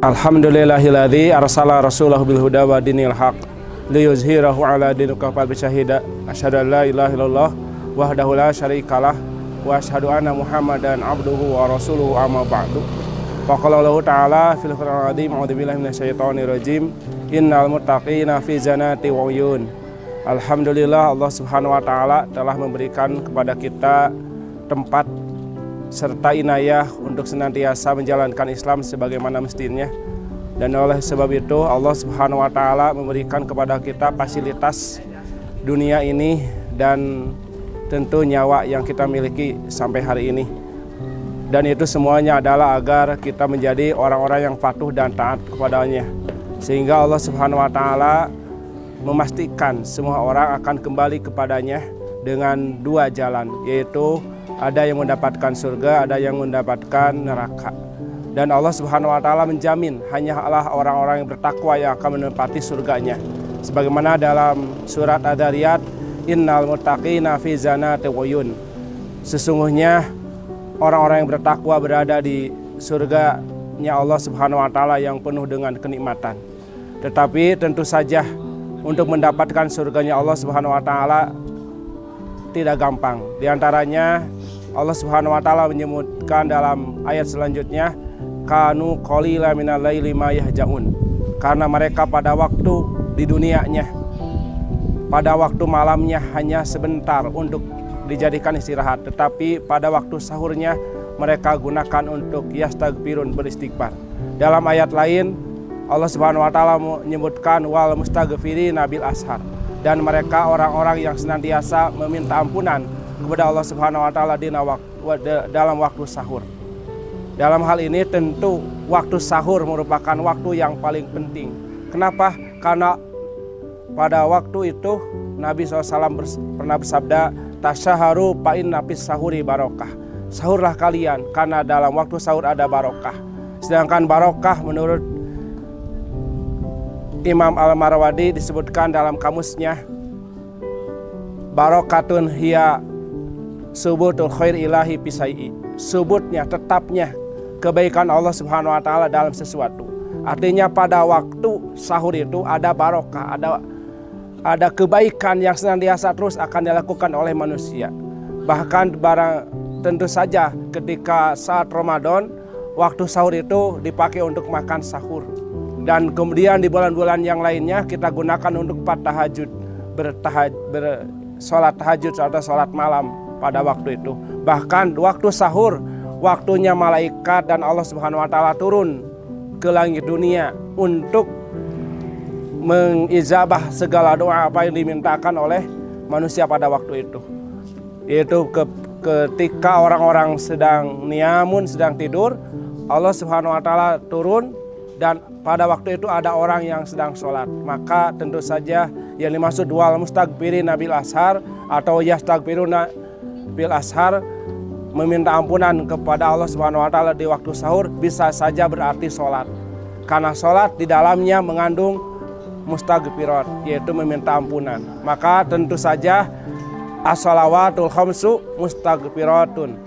Alhamdulillahilladzi arsala rasulahu bil huda wa dinil haq liyuzhirahu ala dinil kafal bisyahida asyhadu an la ilaha illallah wahdahu la syarikalah wa asyhadu anna muhammadan abduhu wa rasuluhu amma ba'du. Faqala Allah ta'ala fil Qur'anil azim a'udzubillahi minasyaitonir rajim innal muttaqina fi janati wa uyun. Alhamdulillah, Allah Subhanahu wa taala telah memberikan kepada kita tempat serta inayah untuk senantiasa menjalankan Islam sebagaimana mestinya. Dan oleh sebab itu Allah Subhanahu wa taala memberikan kepada kita fasilitas dunia ini dan tentu nyawa yang kita miliki sampai hari ini. Dan itu semuanya adalah agar kita menjadi orang-orang yang patuh dan taat kepadanya. Sehingga Allah Subhanahu wa taala memastikan semua orang akan kembali kepadanya dengan dua jalan, yaitu ada yang mendapatkan surga, ada yang mendapatkan neraka. Dan Allah Subhanahu wa taala menjamin hanyalah orang-orang yang bertakwa yang akan menempati surganya. Sebagaimana dalam surat Ad-Dzariyat, innal muttaqina fi janati wa uyun. Sesungguhnya orang-orang yang bertakwa berada di surganya Allah Subhanahu wa taala yang penuh dengan kenikmatan. Tetapi tentu saja untuk mendapatkan surganya Allah Subhanahu wa taala tidak gampang. Di antaranya Allah Subhanahu wa taala menyebutkan dalam ayat selanjutnya, kanu qalila minal laili ma yahjaun. Karena mereka pada waktu di dunianya, pada waktu malamnya hanya sebentar untuk dijadikan istirahat, tetapi pada waktu sahurnya mereka gunakan untuk yastaghfirun, beristighfar. Dalam ayat lain Allah Subhanahu wa taala menyebutkan wal mustaghfirina bil ashar, dan mereka orang-orang yang senantiasa meminta ampunan kepada Allah Subhanahu wa taala dalam waktu sahur. Dalam hal ini tentu waktu sahur merupakan waktu yang paling penting. Kenapa? Karena pada waktu itu Nabi SAW pernah bersabda, tasyaharu fa'in nafis sahuri barokah. Sahurlah kalian karena dalam waktu sahur ada barokah. Sedangkan barokah menurut Imam Al-Marwadi disebutkan dalam kamusnya, barokatun hiya subutul khair ilahi pisai'i. Subutnya, tetapnya kebaikan Allah Subhanahu wa taala dalam sesuatu. Artinya pada waktu sahur itu ada barokah, ada kebaikan yang senantiasa terus akan dilakukan oleh manusia. Bahkan tentu saja ketika saat Ramadan, waktu sahur itu dipakai untuk makan sahur. Dan kemudian di bulan-bulan yang lainnya kita gunakan untuk tahajud, bersolat tahajud atau solat malam pada waktu itu. Bahkan waktu sahur, waktunya malaikat dan Allah Subhanahu wa taala turun ke langit dunia untuk mengijabah segala doa apa yang dimintakan oleh manusia pada waktu itu. Yaitu ketika orang-orang sedang niamun, sedang tidur, Allah Subhanahu wa taala turun, dan pada waktu itu ada orang yang sedang sholat. Maka tentu saja yang dimaksud wal mustaghfirina bil ashar atau yastaghfiruna bil ashar, meminta ampunan kepada Allah Subhanahu wa taala di waktu sahur, bisa saja berarti sholat. Karena sholat di dalamnya mengandung mustaghfirat, yaitu meminta ampunan. Maka tentu saja as-shalawatul khamsu mustaghfiratun.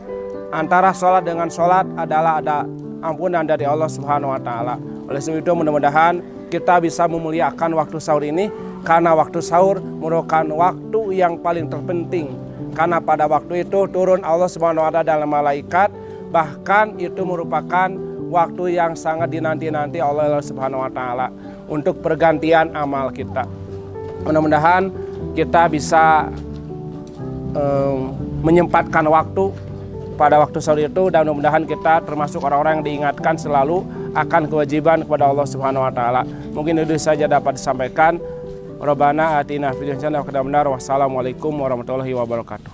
Antara sholat dengan sholat adalah ada ampunan dari Allah Subhanahu wa taala. Oleh sebab itu mudah-mudahan kita bisa memuliakan waktu sahur ini, karena waktu sahur merupakan waktu yang paling terpenting. Karena pada waktu itu turun Allah Subhanahu wa taala dalam malaikat, bahkan itu merupakan waktu yang sangat dinanti-nanti oleh Allah Subhanahu wa taala untuk pergantian amal kita. Mudah-mudahan kita bisa menyempatkan waktu pada waktu sahur itu, dan mudah-mudahan kita termasuk orang-orang yang diingatkan selalu akan kewajiban kepada Allah Subhanahu wa taala. Mungkin itu saja dapat disampaikan. Rabbana atina fid dunya hasanah wa fil akhirati hasanah. Wassalamualaikum warahmatullahi wabarakatuh.